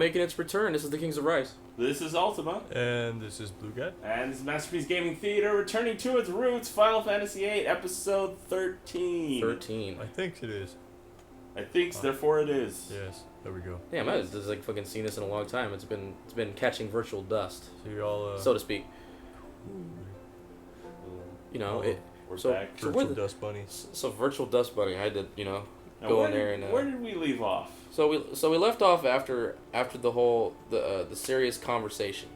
making its return. This is the Kings of Rice. This is Ultima. And this is Blue Guy. And this is Masterpiece Gaming Theater returning to its roots, Final Fantasy VIII, Episode 13. 13. I think it is. I think, therefore it is. Yes, there we go. Damn, I just like fucking seen this in a long time. It's been catching virtual dust, So you all, so to speak. You know, We're so, back. so virtual dust bunnies. So virtual dust bunny. I had to, Now, go in there and. where did we leave off? So we left off after the whole the serious conversation.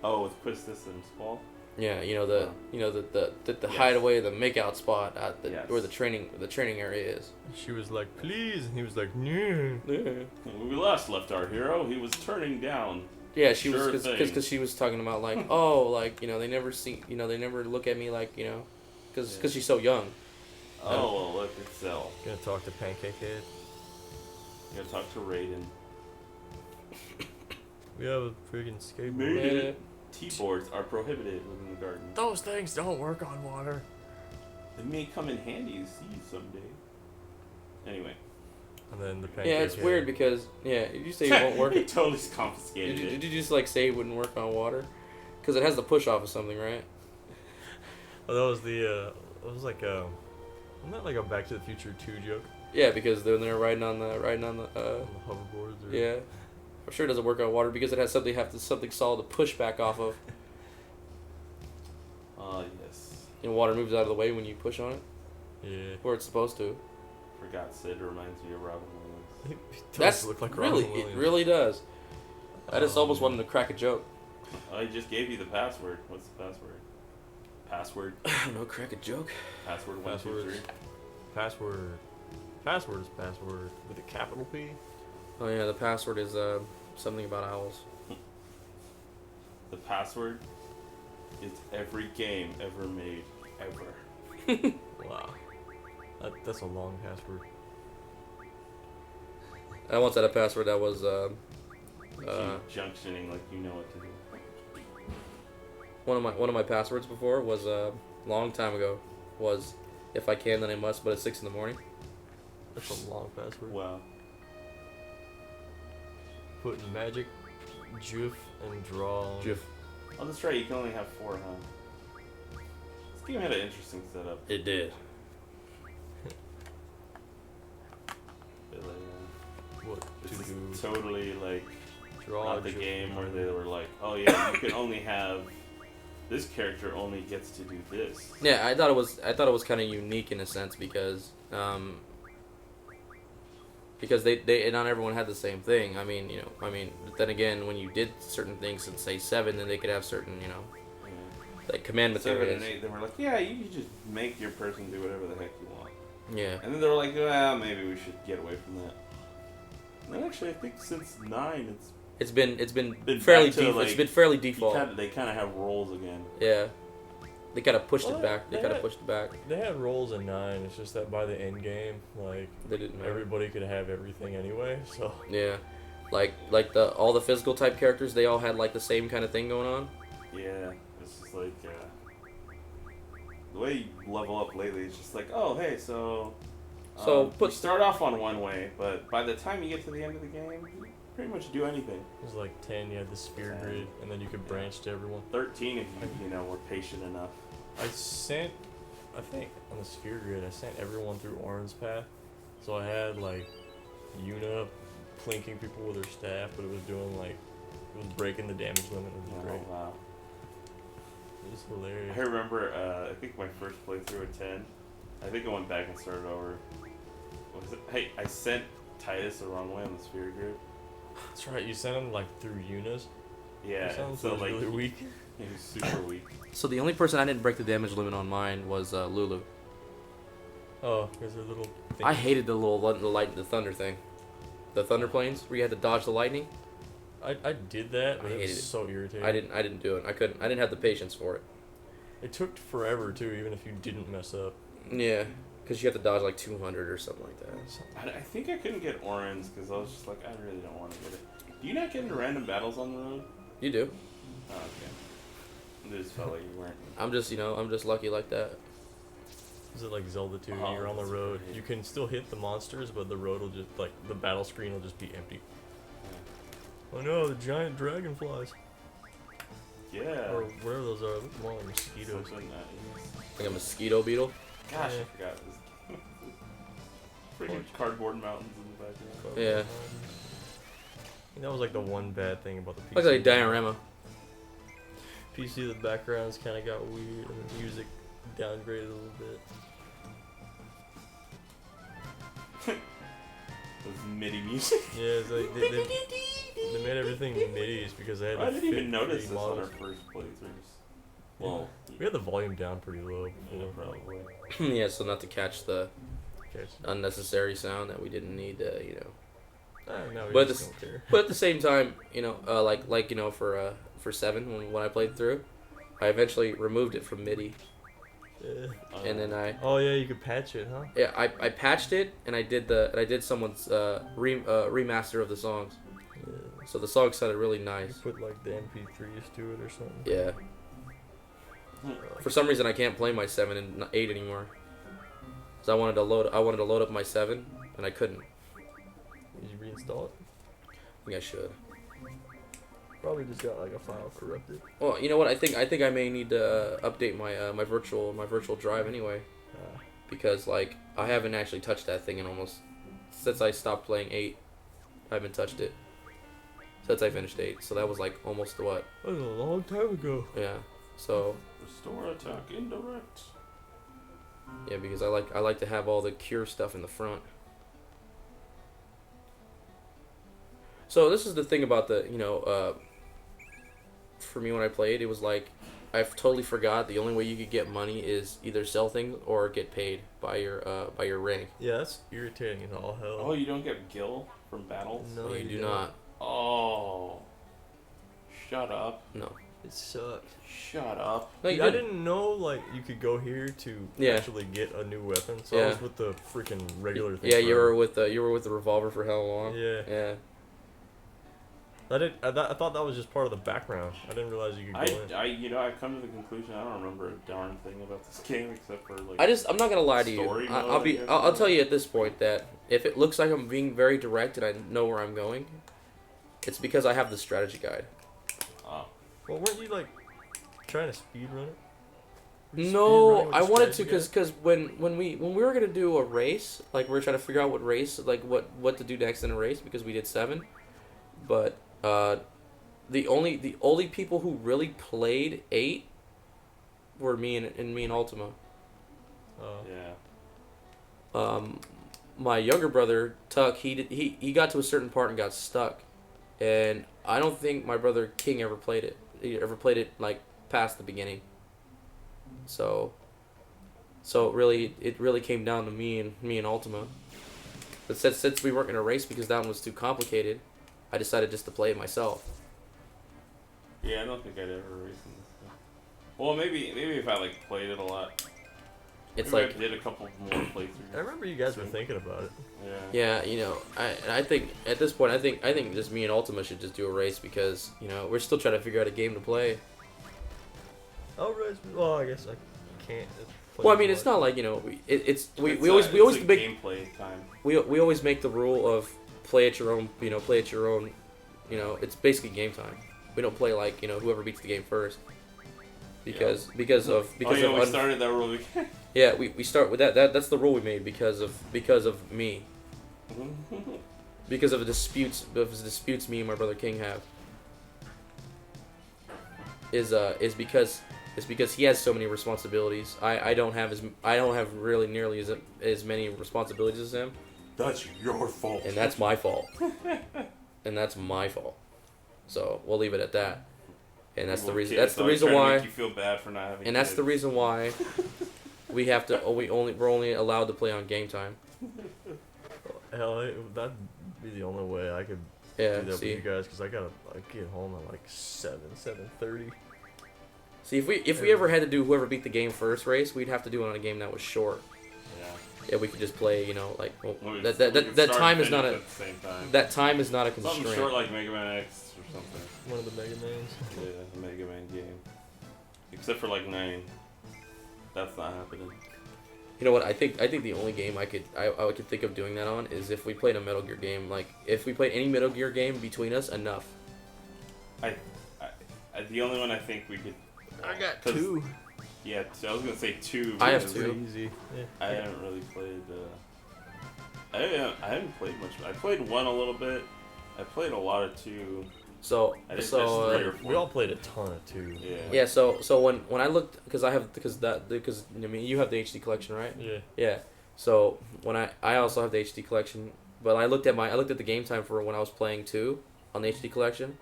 Oh, with Quistis and Squall? Yeah, the Yes. hideaway, the makeout spot at the Yes. where the training area is. She was like, please, and he was like, no. When we last left our hero, he was turning down. Yeah, she Sure was thing. because she was talking about like they never see they never look at me like because she's so young. Oh, well, look at Cell. Gonna talk to Pancake Head. You gotta talk to Raiden. We have a freaking skateboard. Made it. T-boards are prohibited within the garden. Those things don't work on water. It may come in handy to see someday. Anyway. And then the Pancake Yeah, it's Head. weird because did you say it won't work? He totally confiscated Did it. you just like say it wouldn't work on water? Because it has the push off of something, right? Oh, that was the, it was like wasn't that like a Back to the Future 2 joke? Yeah, because they're riding on the On the hoverboards? Or... yeah. I'm sure it doesn't work on water because it has something solid to push back off of. Yes. And water moves out of the way when you push on it, Yeah. where it's supposed to. Forgot Sid reminds me of Robin Williams. It does That's look like really, Robin Williams. it really does. I just Oh, almost man. wanted to crack a joke. I just gave you the password. What's the password? Password? I don't know, crack a joke. Password 1, 2, 3. Password. Password is password with a capital P. Oh yeah, the password is something about owls. The password is every game ever made. Ever. Wow. That's a long password. I once had a password that was Keep junctioning like you know what to do. one of my passwords before was long time ago was if I can then I must, but at 6 a.m. That's a long password. Wow. Put in magic, juf, and draw. Jif. Oh, that's right. You can only have 4, huh? This game had an interesting setup. It did. But, What to this do? is totally like Draw. not the juf, game where and- they were like, oh yeah, you can only have this character only gets to do this. Yeah, I thought it was kind of unique in a sense because they not everyone had the same thing. I mean, then again, when you did certain things in say 7, then they could have certain, Yeah. like command 7 materials. and 8, they were like, yeah, you can just make your person do whatever the heck you want. Yeah. And then they were like, well, maybe we should get away from that. And then actually, I think since 9, It's been Been fairly back to, like, it's been fairly default. they kind of have roles again. Yeah. They kind of pushed Well, it back. They they kind of had- pushed it back. They had roles in 9. It's just that by the end game, like They didn't. everybody could have everything anyway. So Yeah. Like all the physical type characters, they all had like the same kind of thing going on. Yeah, it's just like the way you level up lately. It's just like, oh hey, so you start off on one way, but by the time you get to the end of the game, you pretty much do anything. it was like 10. You had the sphere 10. grid, and then you could branch to everyone. 13 if you were patient enough. I think on the sphere grid, I sent everyone through Orin's path. So I had like Yuna plinking people with her staff, but it was breaking the damage limit. It was great. Oh wow. It was hilarious. I remember, I think my first playthrough at 10, I think I went back and started over. What was it? Hey, I sent Titus the wrong way on the sphere grid. That's right. You sent him like through Yuna's. Yeah, That sounds so like really weak. he was super weak. So the only person I didn't break the damage limit on mine was Lulu. Oh, there's a little. Thing. I hated the thunder thing, the thunder planes where you had to dodge the lightning. I did that, but I it hated was it. so irritating. I didn't do it. I didn't have the patience for it. It took forever too, even if you didn't mess up. Yeah, because you have to dodge like 200 or something like that. I think I couldn't get Oran's because I was just like, I really don't want to get it. Do you not get into random battles on the road? You do. Oh, okay. It just felt like you weren't. I'm just lucky like that. Is it like Zelda 2? Oh, You're on the that's road. great. You can still hit the monsters, but the road will just the battle screen will just be empty. Oh no, the giant dragonflies. Yeah. Or whatever those are. Look more like mosquitoes. Something that is. Like a mosquito beetle. Gosh, Yeah. I forgot this. Freaking cardboard mountains in the background. Yeah. That was like the one bad thing about the PC. Looks like a diorama. PC, the backgrounds kind of got weird and the music downgraded a little bit. Those MIDI music. Yeah, it's like they made everything MIDIs because they had to I didn't fit even notice 3D this on our models. first playthroughs. Well, We had the volume down pretty low yeah, before. probably. Yeah, so not to catch the Okay. unnecessary sound that we didn't need, you know. No, we But just this- don't care. But at the same time, you know, like you know, for 7 when I played through, I eventually removed it from MIDI, Yeah. and then Oh yeah, you could patch it, huh? I patched it, and I did someone's remaster of the songs, Yeah. so the song sounded really You nice. put like the MP3s to it or something. Yeah. For some reason, I can't play my 7 and 8 anymore. So I wanted to load up my 7, and I couldn't. Did you reinstall it? I think I should. Probably just got like a file corrupted. Well, you know what? I think I may need to update my virtual drive anyway, because like I haven't actually touched that thing in almost since I stopped playing 8. I haven't touched it since I finished 8. So that was like almost what? That was a long time ago. Yeah. So Restore attack indirect. yeah, because I like to have all the cure stuff in the front. So this is the thing about the, you know, for me when I played, it was like I totally forgot the only way you could get money is either sell things or get paid by your rank. Yeah, that's irritating as all hell. Oh, you don't get gil from battles? No, you do don't. not. Oh. Shut up. No. It sucks. Shut up. No, you Dude, I didn't. didn't know like you could go here to Yeah. actually get a new weapon. So Yeah. I was with the freaking regular thing. Yeah, you forever. were with the revolver for how long? Yeah. Yeah. I thought that was just part of the background. I didn't realize you could go in. I've come to the conclusion I don't remember a darn thing about this game except for like. I'm not gonna lie to you. Story mode, I'll I be guess, I'll or- tell you at this point that if it looks like I'm being very direct and I know where I'm going, it's because I have the strategy guide. Oh. Well, weren't you like trying to speed run it? Were you No, speedrunning with I the wanted to strategy because when we were gonna do a race, like we were trying to figure out what race, like what to do next in a race because we did 7, but the only people who really played 8 were me and Ultima. guide? Oh. Yeah. My younger brother Tuck, he got to a certain part and got stuck, and I don't think my brother King ever played it. He ever played it like past the beginning. So it really came down to me and Ultima. But since we weren't gonna race because that one was too complicated, I decided just to play it myself. Yeah, I don't think I'd ever race in this game. Well, maybe if I like played it a lot. It's Maybe like I did a couple more playthroughs. I remember you guys were thinking about it. Yeah. yeah, you know, I think at this point I think just me and Ultima should just do a race because you know we're still trying to figure out a game to play. Oh, right. Well, I guess I can't. Well, I mean, it's not like you know, we It's always like make gameplay time. we always make the rule of play at your own, you know, play at your own, you know, it's basically game time. We don't play like you know whoever beats the game first, because Oh of we started that rule. yeah we start with that that's the rule we made because of me because of the disputes me and my brother King have is because he has so many responsibilities. I don't have really nearly as many responsibilities as him, That's your fault. and that's my fault. And that's my fault. So we'll leave it at that. And that's the reason. That's the reason why. Make you feel bad for not having. And that's the kids. reason why we have to. We're only allowed to play on game time. Hell, that'd be the only way I could Yeah. do that See. with you guys because I get home at like 7:30. See, if we ever had to do whoever beat the game first race, we'd have to do it on a game that was short. Yeah. Yeah, we could just play. You know, like well, We that could that start time and is not finish a at the same time. that time is not a Something constraint. short like Mega Man X or something. One of the Mega Mans. Yeah, the Mega Man game. Except for like 9. That's not happening. You know what? I think the only game I could think of doing that on is if we played a Metal Gear game. Like if we played any Metal Gear game between us, enough. The only one I think we could. I got 2. Yeah, I was gonna say 2. I have because 2. Easy. Yeah. I haven't really played. I haven't played much. I played 1 a little bit. I played a lot of 2. So I did just 3 or 4. We all played a ton of 2. Yeah. Yeah. So when I looked, because I mean you have the HD collection, right? Yeah. Yeah. So when I also have the HD collection, but I looked at the game time for when I was playing 2 on the HD collection.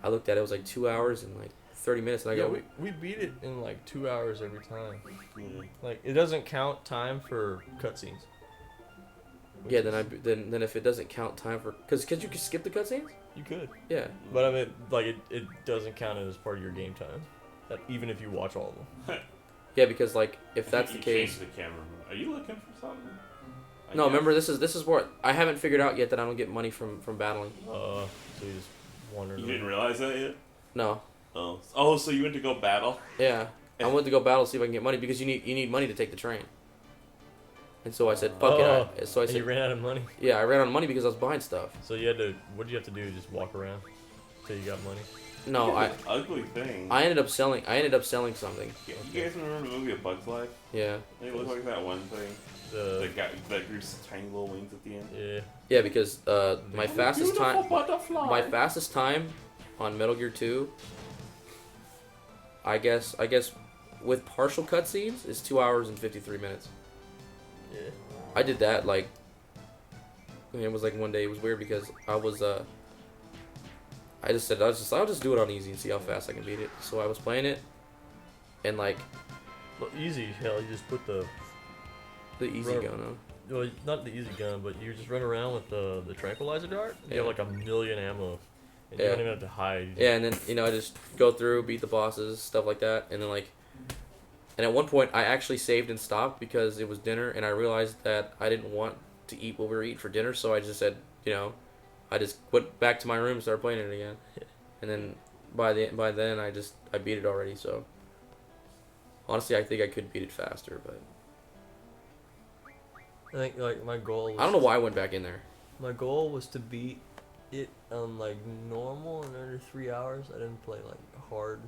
I looked at it, it was like 2 hours and like 30 minutes, and I go, we beat it in like 2 hours every time. Yeah. Like it doesn't count time for cutscenes. yeah. Then if it doesn't count time for, because you can skip the cutscenes. You could. Yeah. But I mean, like it doesn't count as part of your game time. That even if you watch all of them. Yeah, because like if that's the You case. changed the camera. Are you looking for something? No, remember this is where I haven't figured out yet that I don't get money from battling. So you just wandered. You didn't realize that yet? No. Oh, so you went to go battle? Yeah. I went to go battle to see if I can get money because you need money to take the train. And so I said, fuck it. So I said, you ran out of money. yeah, I ran out of money because I was buying stuff. So you had to. What did you have to do? Just walk around till you got money. No, This ugly thing. I ended up selling something. You guys remember the movie A Bug's Life? Yeah. They look like that one thing. The guy that grew tiny little wings at the end. Yeah. Yeah, because my fastest time Butterfly. on Metal Gear 2, I guess with partial cutscenes is 2 hours and 53 minutes. Yeah. I did that like it was like one day. It was weird because I was I just said I'll just do it on easy and see how fast I can beat it. So I was playing it, and like Well, easy. Hell, you just put the easy gun on. Well, not the easy gun, but you just run around with the tranquilizer dart. You have like 1,000,000 ammo, and you don't even have to hide. Yeah, and then I just go through, beat the bosses, stuff like that, and then and at one point I actually saved and stopped because it was dinner, and I realized that I didn't want to eat what we were eating for dinner, so I just said, I just went back to my room and started playing it again, and then by then I beat it already. So honestly, I think I could beat it faster, but. I think like my goal. Was I don't know why I went back in there. My goal was to beat it on like normal in under 3 hours. I didn't play like hard,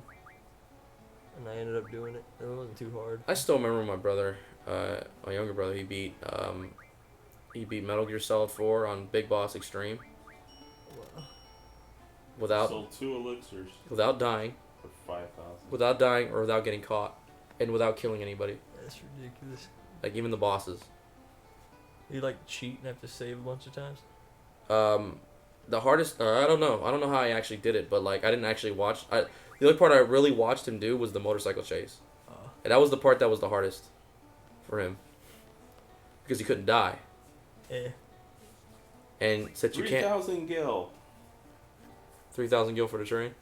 and I ended up doing it. It wasn't too hard. I still remember my brother, my younger brother. He beat Metal Gear Solid 4 on Big Boss Extreme Sold 2 elixirs without dying, for 5,000. without dying or without getting caught, and without killing anybody. That's ridiculous. Like even the bosses. You like cheat and have to save a bunch of times. The hardest. I don't know. I don't know how I actually did it, but like I didn't actually watch. The only part I really watched him do was the motorcycle chase, and that was the part that was the hardest for him because he couldn't die. Yeah. And since you can't. 3,000 gil. 3,000 gil for the train.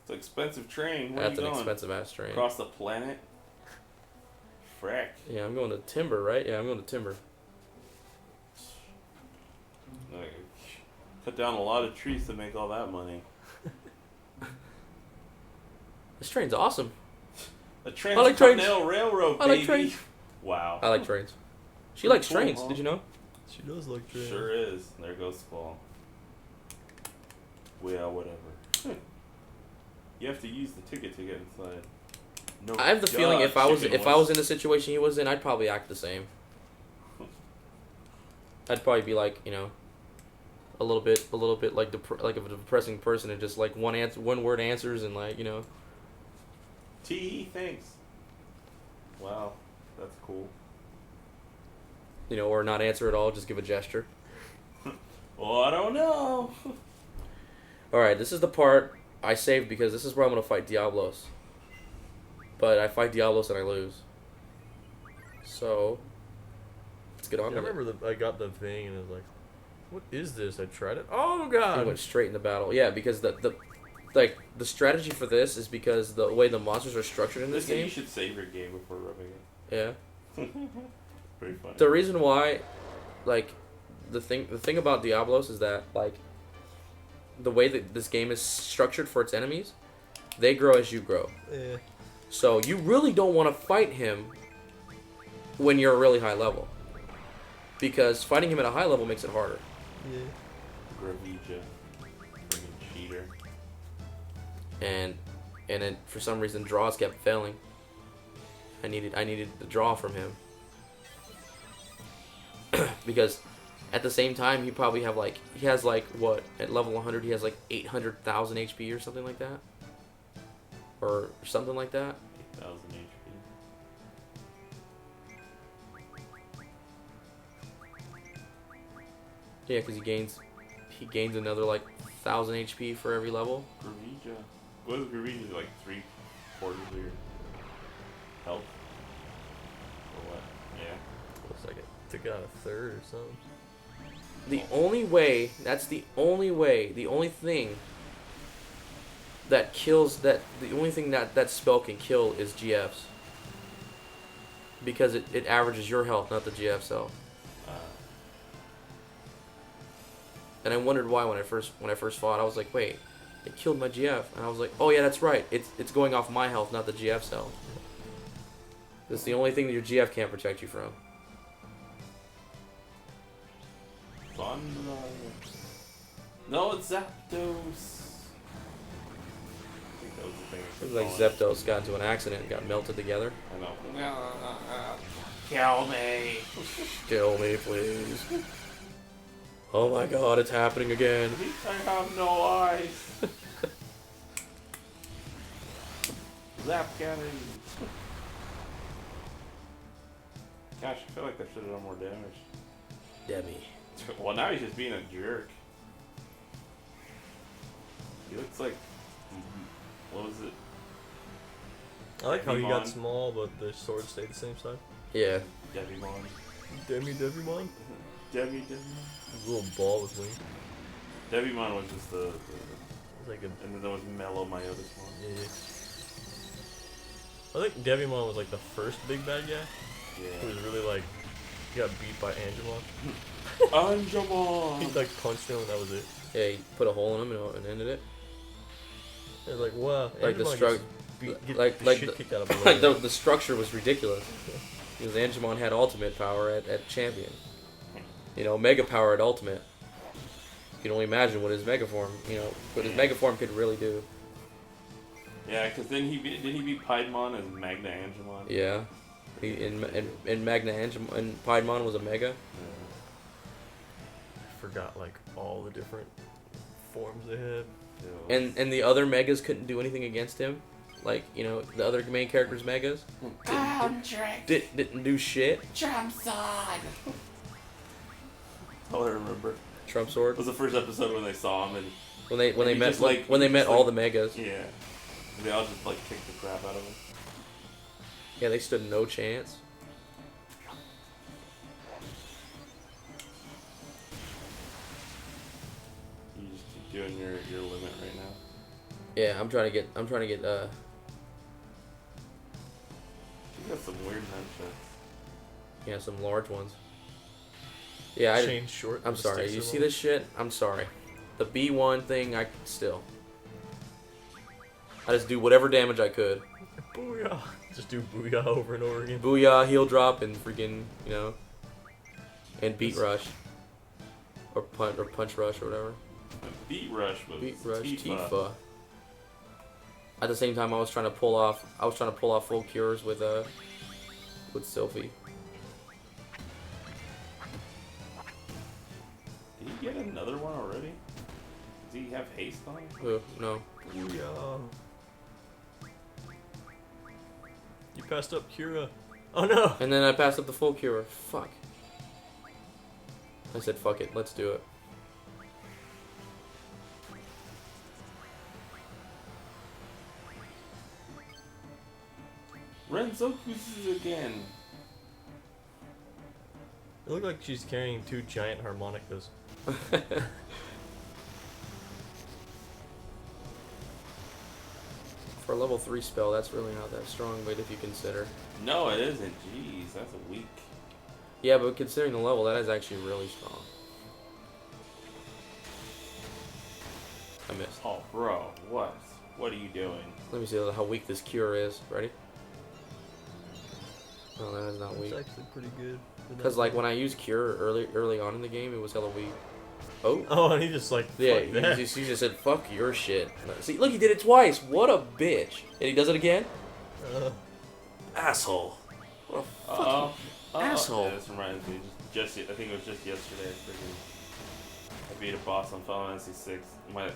It's an expensive train. Where That's are you an going? expensive ass train. Across the planet. Frack. Yeah, I'm going to Timber, right? Yeah, I'm going to Timber. Cut down a lot of trees to make all that money. This train's awesome. The I like trains. Transcontinental Railroad, I baby. like trains. Wow. I like trains. She likes Cool, trains. huh? Did you know? She does like trains. Sure is. There goes Squall. Well, whatever. You have to use the ticket to get inside. No, I have the feeling if I was chicken in the situation he was in, I'd probably act the same. I'd probably be like, a little bit like like a depressing person and just like one word answers and like, thanks. Wow, that's cool. Or not answer at all, just give a gesture. Well, I don't know. All right, this is the part I saved because this is where I'm gonna fight Diablos. But I fight Diablos and I lose. So let's get on I with it. remember I got the thing and it was like, what is this? I tried it. Oh god! I went straight into battle. Yeah, because the strategy for this is because the way the monsters are structured in this game. You should save your game before rubbing it. Yeah. Pretty funny. The reason why, the thing about Diablos is that the way that this game is structured for its enemies, they grow as you grow. Yeah. So you really don't want to fight him when you're a really high level, because fighting him at a high level makes it harder. Yeah. Gravija. Freaking cheater. and then for some reason draws kept failing. I needed the draw from him because at the same time he probably has like what, at level 100 he has like 800,000 HP or something like that, or something like that. 8,000 HP. Yeah, because he gains another like 1,000 HP for every level. Gravija. What is Gravija, like 3/4 of your health? Or what? Yeah. Looks like it took out a third or something. The only way, the only thing that kills the only thing that spell can kill is GFs. Because it averages your health, not the GF cell. And I wondered why when I first fought. I was like, wait, it killed my GF, and I was like, oh yeah, that's right. It's going off my health, not the GF cell. That's the only thing that your GF can't protect you from. No, it's Zapdos. I think that was the thing. It was like Zapdos got into an accident and got melted together. I know. Kill me. Kill me, please. Oh my god, it's happening again. I have no eyes. Zap cannon. Gosh, I feel like I should have done more damage. Demi. Well, now he's just being a jerk. He looks like... What was it? I like how he got Devimon. small, but the sword stayed the same size. Yeah. Devimon. Devimon? Devimon. A little ball with wings. Devimon was just the It's like a... and then there was Mellow, my other one. Yeah. I think Devimon was like the first big bad guy. Yeah. Who was really like... He got beat by Angemon. Angemon! He like punched him and that was it. Yeah, he put a hole in him and ended it. It was like, wow. Like the Angemon struggle, gets the shit kicked out of him. like the structure was ridiculous. Because Angemon had ultimate power at champion. You know, mega power at ultimate. You can only imagine what his mega form, what his mega form could really do. Yeah, because then he beat Piedmon as Magna Angemon. Yeah. In Magna Angemon, and Piedmon was a mega. I forgot like all the different forms they had. Yeah. And the other megas couldn't do anything against him. Like, the other main characters' megas didn't do shit. Trump Sword! All I remember. Trump It Sword. was the first episode when they saw him and When they he met just, like- when they he met just, all like- the megas. yeah. They all just like kicked the crap out of him. Yeah, they stood no chance. You just keep doing your limit right now. Yeah, I'm trying to get You got some weird nunchucks. some large ones. Yeah, Chain short. I'm the sorry. sticks You are see long. this shit? I'm sorry. The B1 thing, I just do whatever damage I could. Booyah! Just do booyah over and over again. Booyah, heal drop, and freaking, and beat rush. Or punch rush or whatever. Beat Rush was Beat rush, Tifa. Tifa. At the same time, I was trying to pull off full cures with Sylphie. Did he get another one already? Does he have haste on him? No. Booyah! You passed up Kira. Oh no! And then I passed up the full cure. Fuck. I said, fuck it, let's do it. Renzoku's again. It looked like she's carrying 2 giant harmonicas. For a level 3 spell, that's really not that strong, but if you consider. No, it isn't. Jeez, that's a weak. Yeah, but considering the level, that is actually really strong. I missed. Oh, bro, what? What are you doing? Let me see how weak this cure is. Ready? Oh, that is not It's weak. actually pretty good. Because like when I used cure early on in the game, it was hella weak. Oh. Oh, and he just like Yeah, fuck that. he just said, fuck your shit. See, look, he did it twice. What a bitch. And he does it again? Asshole. What a fucking asshole. Yeah, this reminds me. Just I think it was just yesterday. I beat a boss on Final Fantasy VI.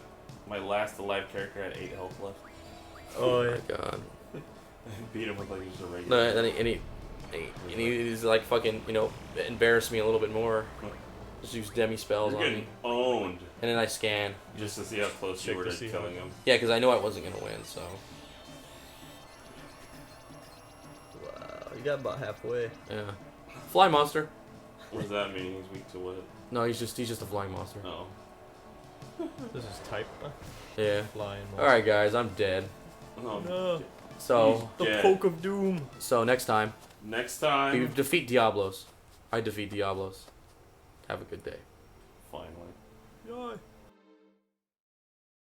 My last alive character had 8 health left. Oh my yeah. god. I beat him with like just a regular. No, and he's like fucking, you know, embarrassed me a little bit more. Just use demi spells You're on getting me. owned. And then I scan. Just to see how close you were to killing him. Yeah, because I know I wasn't gonna win, so. Wow, you got about halfway. Yeah. Fly monster. What does that mean? He's weak to what? No, he's just a flying monster. Oh. This is type. Yeah. Flying. Alright guys, I'm dead. Oh No. So The dead. poke of doom. so next time Next you time. defeat Diablos. I defeat Diablos. Have a good day. Finally. Yay.